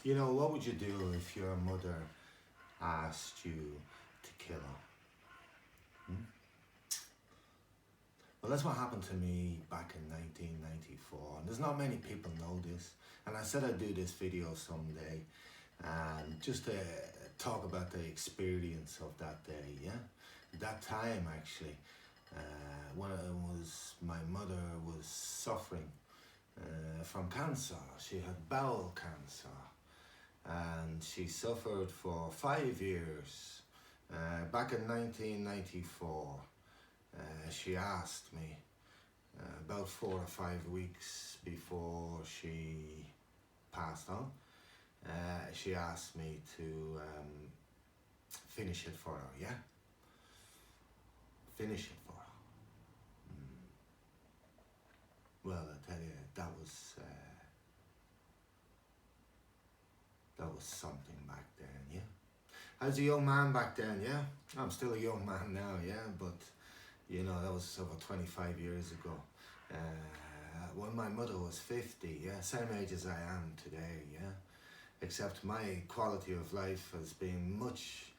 You know, what would you do if your mother asked you to kill her? Hmm? Well, that's what happened to me back in 1994. And there's not many people know this. And I said I'd do this video someday. And just to talk about the experience of that day, yeah? That time, actually. When it was, my mother was suffering from cancer. She had bowel cancer. And she suffered for 5 years. Back in 1994, she asked me, about 4 or 5 weeks before she passed on, she asked me to finish it for her, yeah? Finish it for her. Well, I tell you, that was something back then, yeah? I was a young man back then, yeah? I'm still a young man now, yeah? But, you know, that was over 25 years ago. When my mother was 50, yeah? Same age as I am today, yeah? Except my quality of life has been much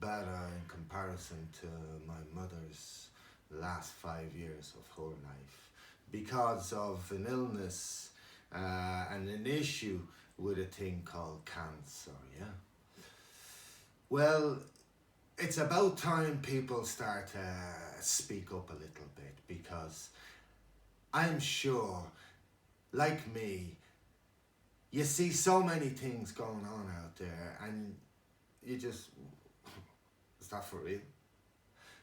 better in comparison to my mother's last 5 years of her life. Because of an illness and an issue with a thing called cancer, yeah? Well, it's about time people start to speak up a little bit, because I'm sure, like me, you see so many things going on out there and you just, is that for real?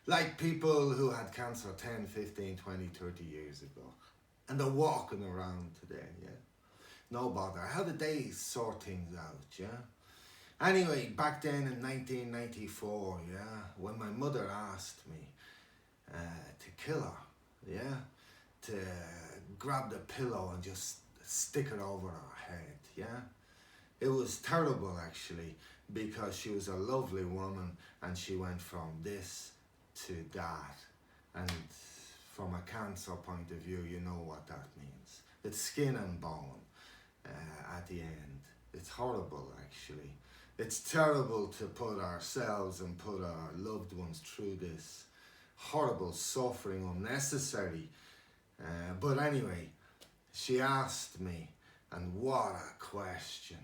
Like people who had cancer 10, 15, 20, 30 years ago, and they're walking around today, yeah? No bother. How did they sort things out, yeah? Anyway, back then in 1994, yeah, when my mother asked me to kill her, yeah, to grab the pillow and just stick it over her head, yeah, it was terrible actually, because she was a lovely woman and she went from this to that, and from a cancer point of view, you know what that means. It's skin and bone at the end. It's horrible actually. It's terrible to put ourselves and put our loved ones through this horrible suffering, unnecessary. But anyway, she asked me, and what a question.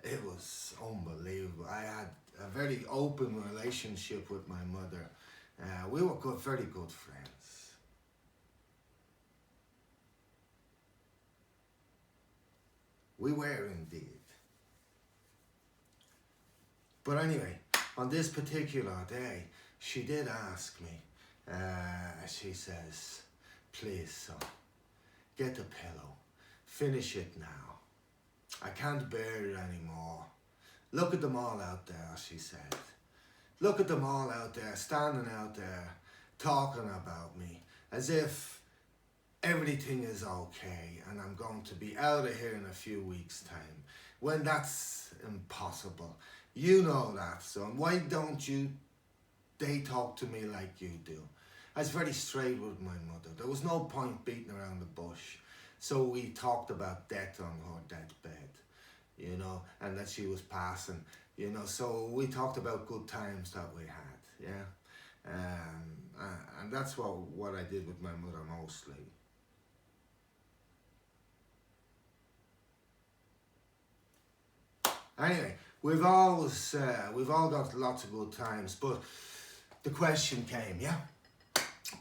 It was unbelievable. I had a very open relationship with my mother. We were good, very good friends. We were indeed. But anyway, on this particular day, she did ask me, she says, please son, get the pillow, finish it now. I can't bear it anymore. Look at them all out there, she said. Look at them all out there, standing out there, talking about me, as if everything is okay and I'm going to be out of here in a few weeks' time, when that's impossible. You know that, son. Why don't they talk to me like you do? I was very straight with my mother. There was no point beating around the bush. So we talked about death on her deathbed, you know, and that she was passing, you know. So we talked about good times that we had, yeah. And that's what I did with my mother mostly. Anyway, we've all got lots of good times, but the question came, yeah?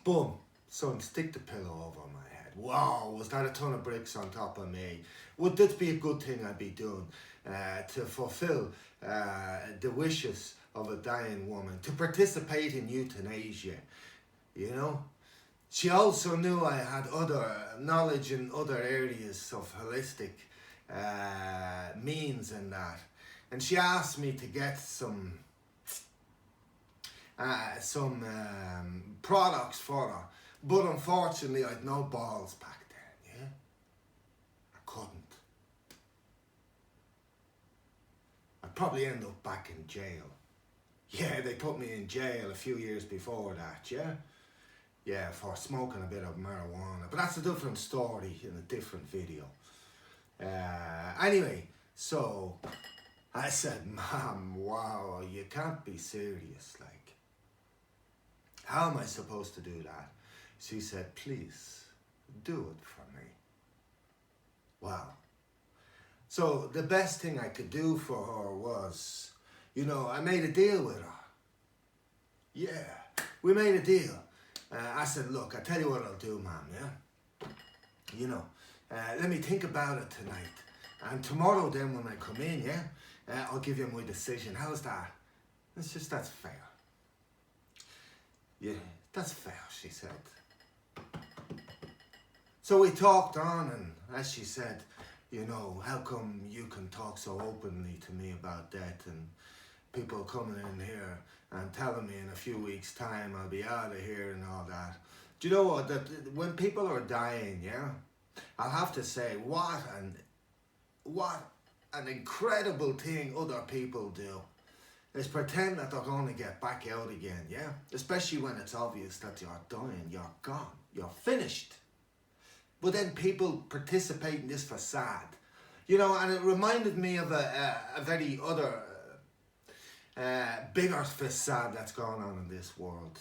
Boom, son, stick the pillow over my head. Wow, was that a ton of bricks on top of me? Would this be a good thing I'd be doing to fulfill the wishes of a dying woman, to participate in euthanasia, you know? She also knew I had other knowledge in other areas of holistic means and that. And she asked me to get some products for her. But unfortunately, I had no balls back then, yeah? I couldn't. I'd probably end up back in jail. Yeah, they put me in jail a few years before that, yeah? Yeah, for smoking a bit of marijuana. But that's a different story in a different video. Anyway, So I said, Mom, wow, you can't be serious. Like, how am I supposed to do that? She said, please, do it for me. Wow. So the best thing I could do for her was, I made a deal with her. Yeah, we made a deal. I said, look, I tell you what I'll do, Mom, yeah? Let me think about it tonight. And tomorrow then when I come in, yeah, I'll give you my decision. How's that? That's fair. Yeah, that's fair, she said. So we talked on, and as she said, how come you can talk so openly to me about death, and people coming in here and telling me in a few weeks' time I'll be out of here and all that. Do you know what? That when people are dying, yeah, I'll have to say what an incredible thing other people do is pretend that they're going to get back out again, yeah? Especially when it's obvious that you're dying, you're gone, you're finished. But then people participate in this facade, and it reminded me of a very other bigger facade that's going on in this world.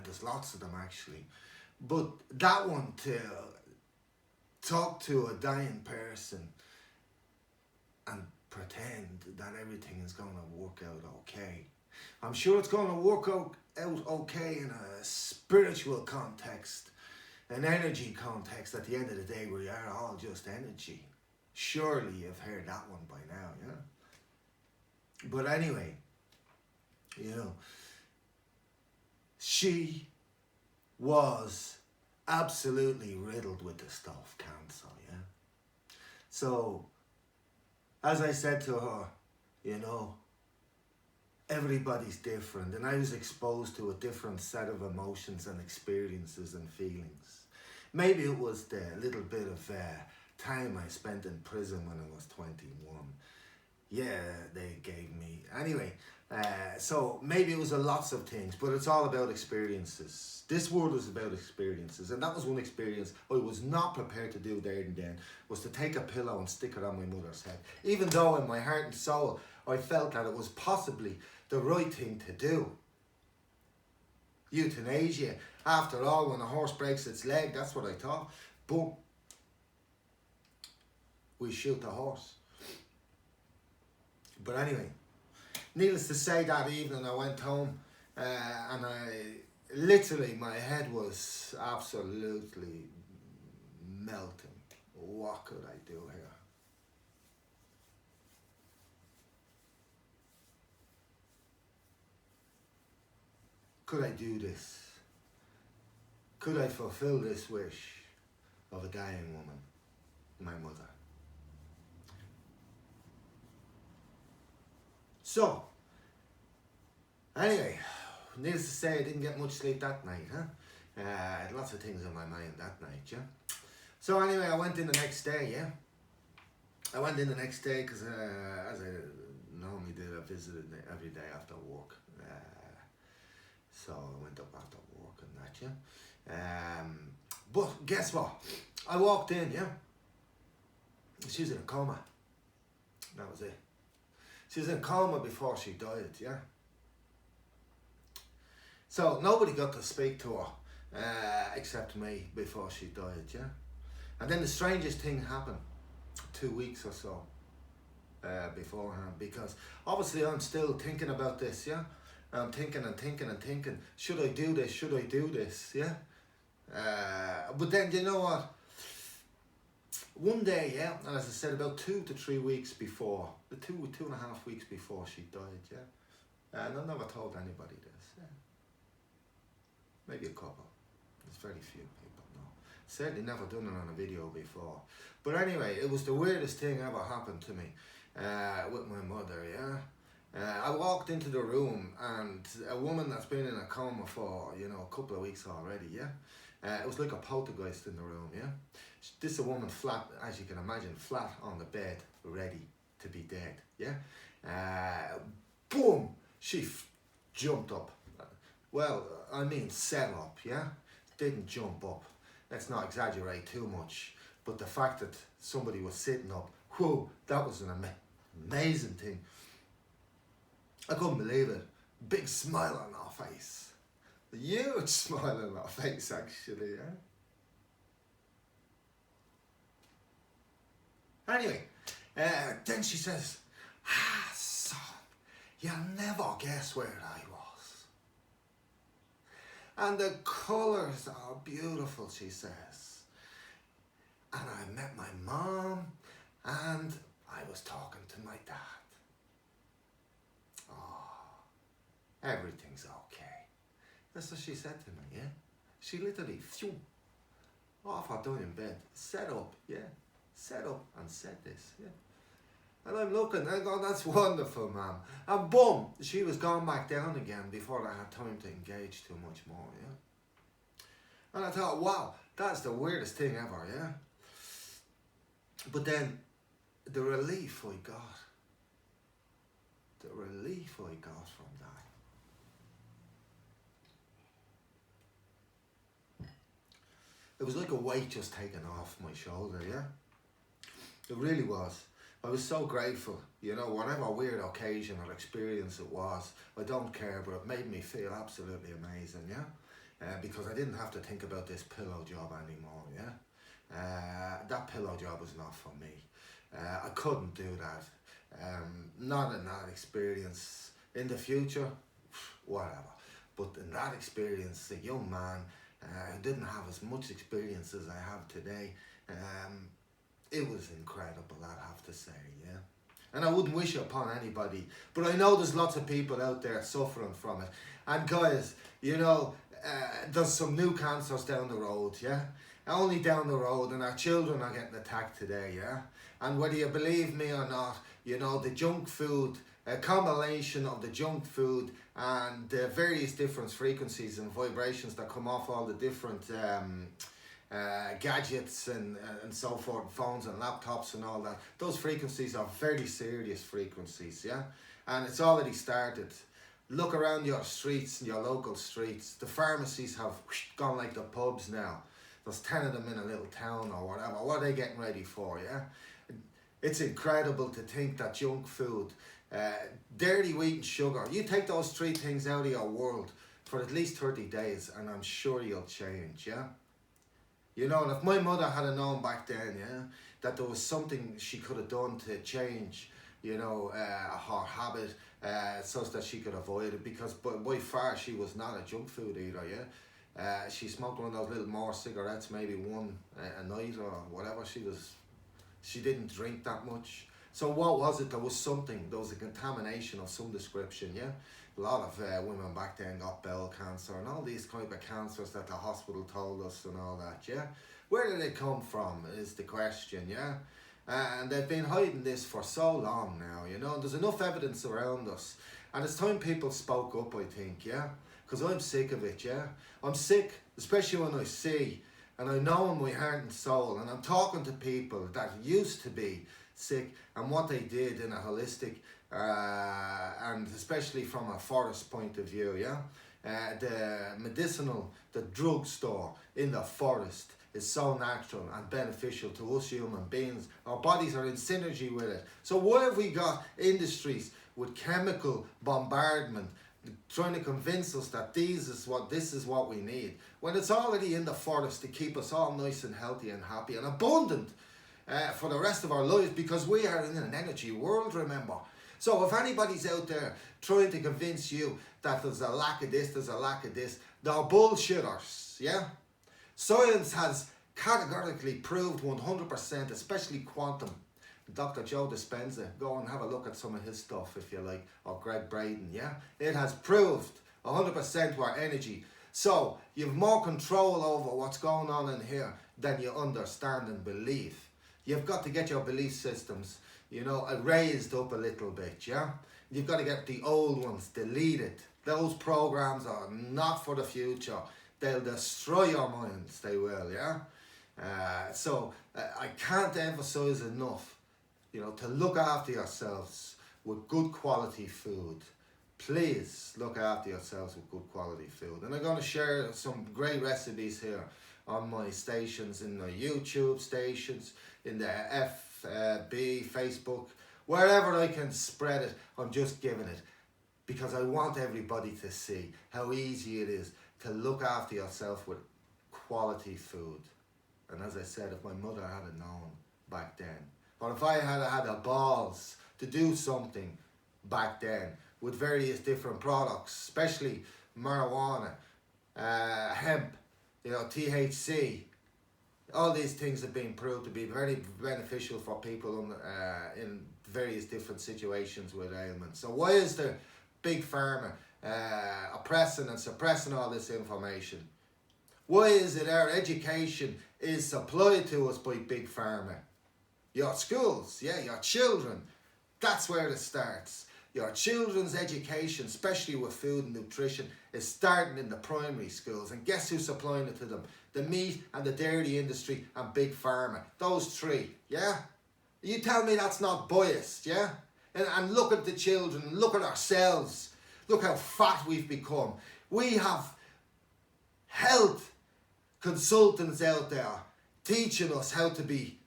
There's lots of them actually. But that one, to talk to a dying person and pretend that everything is going to work out okay. I'm sure it's going to work out okay in a spiritual context, an energy context at the end of the day, where you are all just energy. Surely you've heard that one by now, yeah? But anyway, she was absolutely riddled with the stuff, cancer, yeah? So, as I said to her, everybody's different, and I was exposed to a different set of emotions and experiences and feelings. Maybe it was the little bit of time I spent in prison when I was 21. Yeah, they gave me. Anyway, so maybe it was a lots of things, but it's all about experiences. This world is about experiences, and that was one experience I was not prepared to do there and then, was to take a pillow and stick it on my mother's head. Even though in my heart and soul I felt that it was possibly the right thing to do. Euthanasia, after all, when a horse breaks its leg, that's what I thought. Boom. We shoot the horse. But anyway, needless to say, that evening I went home and literally my head was absolutely melting. What could I do here? Could I do this? Could I fulfill this wish of a dying woman, my mother? So, anyway, needless to say, I didn't get much sleep that night, huh? I had lots of things on my mind that night, yeah? So anyway, I went in the next day, yeah? I went in the next day because, as I normally did, I visited every day after work. So I went up after work and that, yeah? But guess what? I walked in, yeah? She was in a coma. That was it. She was in a coma before she died, yeah? So nobody got to speak to her except me before she died, yeah? And then the strangest thing happened 2 weeks or so beforehand, because obviously I'm still thinking about this, yeah? I'm thinking and thinking and thinking, should I do this? Should I do this? Yeah? But then, you know what? One day, yeah, and as I said, about 2 to 3 weeks before, the 2.5 weeks before she died, yeah? And I never told anybody this, yeah? Maybe a couple. There's very few people know. Certainly never done it on a video before. But anyway, it was the weirdest thing ever happened to me with my mother, yeah? I walked into the room, and a woman that's been in a coma for, a couple of weeks already, yeah? It was like a poltergeist in the room, yeah? This is a woman flat, as you can imagine, flat on the bed, ready to be dead, yeah? Boom! She jumped up. Well, I mean set up, yeah? Didn't jump up. Let's not exaggerate too much. But the fact that somebody was sitting up, whoa, that was an Amazing thing. I couldn't believe it. Big smile on her face. A huge smile on her face, actually, Anyway, then she says, son, you'll never guess where I was. And the colours are beautiful, she says. And I met my mom, and I was talking to my dad. Oh, everything's okay. That's what she said to me, She literally, phew, off her doing in bed, set up and said this, And I'm looking, I go, that's wonderful, ma'am. And boom, she was gone back down again before I had time to engage too much more, And I thought, wow, that's the weirdest thing ever, But then, the relief I got from that. It was like a weight just taken off my shoulder, It really was. I was so grateful, whatever weird occasion or experience it was, I don't care, but it made me feel absolutely amazing, because I didn't have to think about this pillow job anymore, that pillow job was not for me. I couldn't do that. Not in that experience. In the future, whatever. But in that experience, a young man who didn't have as much experience as I have today, it was incredible, I'd have to say, And I wouldn't wish it upon anybody. But I know there's lots of people out there suffering from it. And guys, there's some new cancers down the road, Only down the road, and our children are getting attacked today, And whether you believe me or not, the junk food, a combination of the junk food and the various different frequencies and vibrations that come off all the different gadgets and so forth, phones and laptops and all that, those frequencies are very serious frequencies, And it's already started. Look around your streets, your local streets. The pharmacies have gone like the pubs now. There's 10 of them in a little town or whatever. What are they getting ready for, It's incredible to think that junk food, dirty wheat and sugar, you take those three things out of your world for at least 30 days and I'm sure you'll change, And if my mother had known back then, that there was something she could have done to change, her habit, so that she could avoid it, because by far she was not a junk food eater, she smoked one of those little more cigarettes, maybe one a night or whatever. She didn't drink that much. So what was it? There was a contamination of some description, A lot of women back then got bowel cancer and all these kind of cancers that the hospital told us and all that, Where did it come from is the question, And they've been hiding this for so long now, And there's enough evidence around us. And it's time people spoke up, I think, Because I'm sick of it, I'm sick, especially when I see, and I know in my heart and soul, and I'm talking to people that used to be sick and what they did in a holistic, and especially from a forest point of view, the drugstore in the forest is so natural and beneficial to us human beings. Our bodies are in synergy with it. So why have we got industries with chemical bombardment trying to convince us that this is what we need, when it's already in the forest to keep us all nice and healthy and happy and abundant for the rest of our lives, because we are in an energy world, remember. So if anybody's out there trying to convince you that there's a lack of this, they're bullshitters, Science has categorically proved 100%, especially quantum. Dr. Joe Dispenza, go and have a look at some of his stuff if you like, or Greg Braden, It has proved 100% we're energy. So you've more control over what's going on in here than you understand and believe. You've got to get your belief systems, raised up a little bit, You've got to get the old ones deleted. Those programs are not for the future. They'll destroy your minds, they will, So I can't emphasize enough, to look after yourselves with good quality food. Please look after yourselves with good quality food. And I'm going to share some great recipes here on my stations, in the YouTube stations, in the FB, Facebook, Wherever I can spread it, I'm just giving it. Because I want everybody to see how easy it is to look after yourself with quality food. And as I said, if my mother had known back then, or if I had the balls to do something back then with various different products, especially marijuana, hemp, THC, all these things have been proved to be very beneficial for people in various different situations with ailments. So why is the big pharma oppressing and suppressing all this information? Why is it our education is supplied to us by big pharma? Your schools, your children, that's where it starts. Your children's education, especially with food and nutrition, is starting in the primary schools. And guess who's supplying it to them? The meat and the dairy industry and big pharma. Those three, yeah? You tell me that's not biased, yeah? And look at the children, look at ourselves. Look how fat we've become. We have health consultants out there teaching us how to be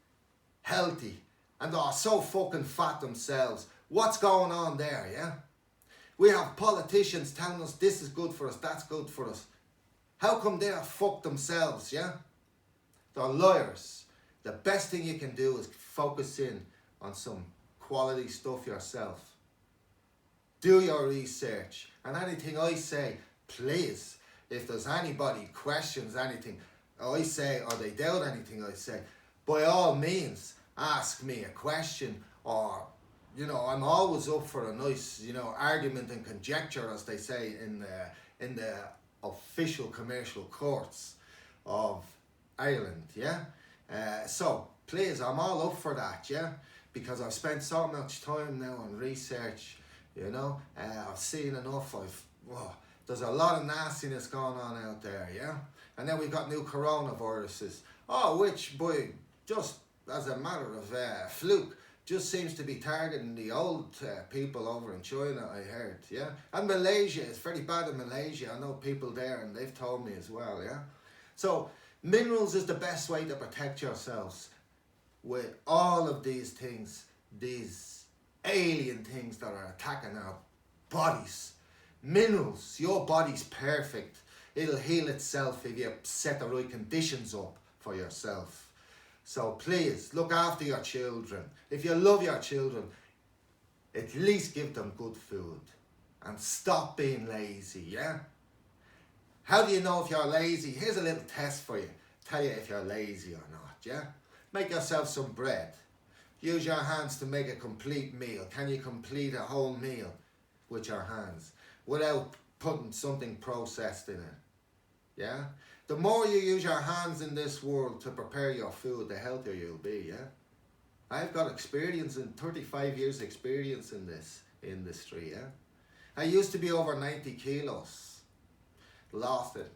healthy, and are so fucking fat themselves. What's going on there, yeah? We have politicians telling us this is good for us, that's good for us. How come they are fucked themselves, yeah? They're liars. The best thing you can do is focus in on some quality stuff yourself. Do your research. And anything I say, please, if there's anybody questions anything I say, or they doubt anything I say, by all means, ask me a question, or, I'm always up for a nice, argument and conjecture, as they say in the official commercial courts of Ireland, yeah? So, please, I'm all up for that, yeah? Because I've spent so much time now on research, I've seen enough, there's a lot of nastiness going on out there, yeah? And then we've got new coronaviruses, which, boy, just as a matter of fluke, just seems to be targeting the old people over in China, I heard, yeah? And Malaysia, it's very bad in Malaysia. I know people there and they've told me as well, yeah? So, minerals is the best way to protect yourselves with all of these things, these alien things that are attacking our bodies. Minerals, your body's perfect. It'll heal itself if you set the right conditions up for yourself. So please, look after your children. If you love your children, at least give them good food. And stop being lazy, yeah? How do you know if you're lazy? Here's a little test for you. Tell you if you're lazy or not, yeah? Make yourself some bread. Use your hands to make a complete meal. Can you complete a whole meal with your hands without putting something processed in it? Yeah? The more you use your hands in this world to prepare your food, the healthier you'll be, yeah? I've got 35 years experience in this industry, yeah? I used to be over 90 kilos. Lost it.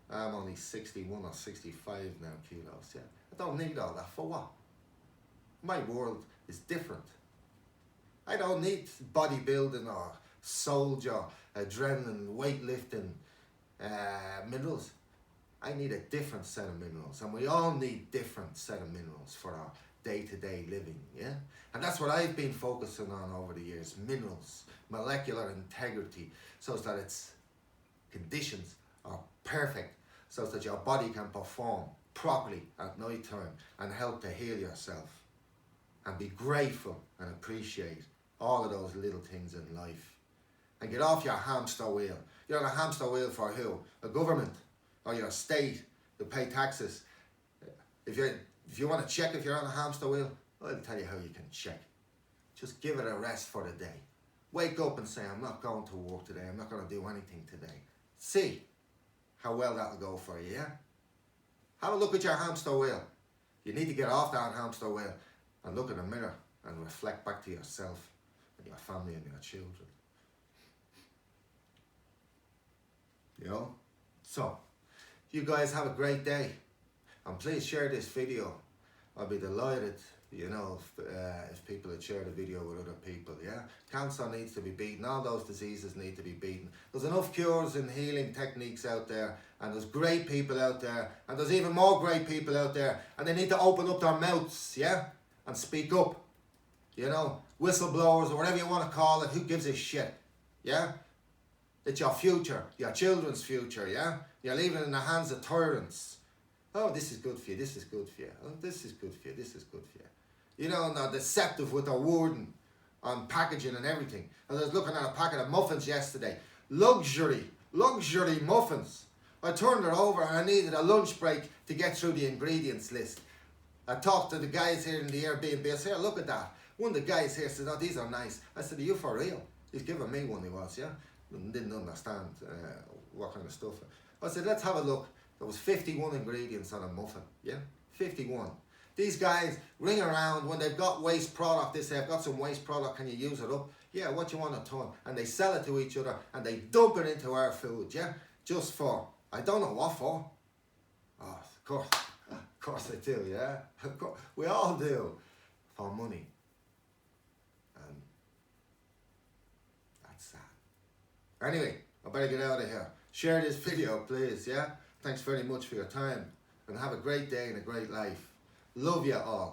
I'm only 61 or 65 now kilos, yeah? I don't need all that. For what? My world is different. I don't need bodybuilding or soldier, adrenaline, weightlifting, minerals. I need a different set of minerals, and we all need different set of minerals for our day-to-day living, yeah? And that's what I've been focusing on over the years, minerals, molecular integrity, so that its conditions are perfect, so that your body can perform properly at night time and help to heal yourself. And be grateful and appreciate all of those little things in life. And get off your hamster wheel. You're on a hamster wheel for who? A government or your state to pay taxes. If you want to check if you're on a hamster wheel, I'll tell you how you can check. Just give it a rest for the day. Wake up and say, I'm not going to work today. I'm not going to do anything today. See how well that'll go for you, yeah? Have a look at your hamster wheel. You need to get off that hamster wheel and look in the mirror and reflect back to yourself and your family and your children. So, you guys have a great day, and please share this video. I'll be delighted, if people would share the video with other people, yeah? Cancer needs to be beaten, all those diseases need to be beaten. There's enough cures and healing techniques out there, and there's great people out there, and there's even more great people out there, and they need to open up their mouths, yeah? And speak up. you know, whistleblowers or whatever you want to call it. Who gives a shit? Yeah? It's your future, your children's future, yeah? You're leaving it in the hands of tyrants. Oh, this is good for you, this is good for you. Oh, this is good for you, this is good for you. You know, and they're deceptive with their wording on packaging and everything. I was looking at a packet of muffins yesterday. Luxury muffins. I turned it over and I needed a lunch break to get through the ingredients list. I talked to the guys here in the Airbnb. I said, look at that. One of the guys here said, oh, these are nice. I said, are you for real? He's giving me one, he was, yeah? Didn't understand what kind of stuff. I said, let's have a look. There was 51 ingredients on a muffin, yeah? 51. These guys ring around when they've got waste product. They say, I've got some waste product, can you use it up? Yeah, what you want a ton? And they sell it to each other and they dump it into our food, yeah? Just for, I don't know what for. Oh, of course they do, yeah? Of course, we all do. For money. And that's sad. Anyway, I better get out of here. Share this video, please, yeah? Thanks very much for your time. And have a great day and a great life. Love you all.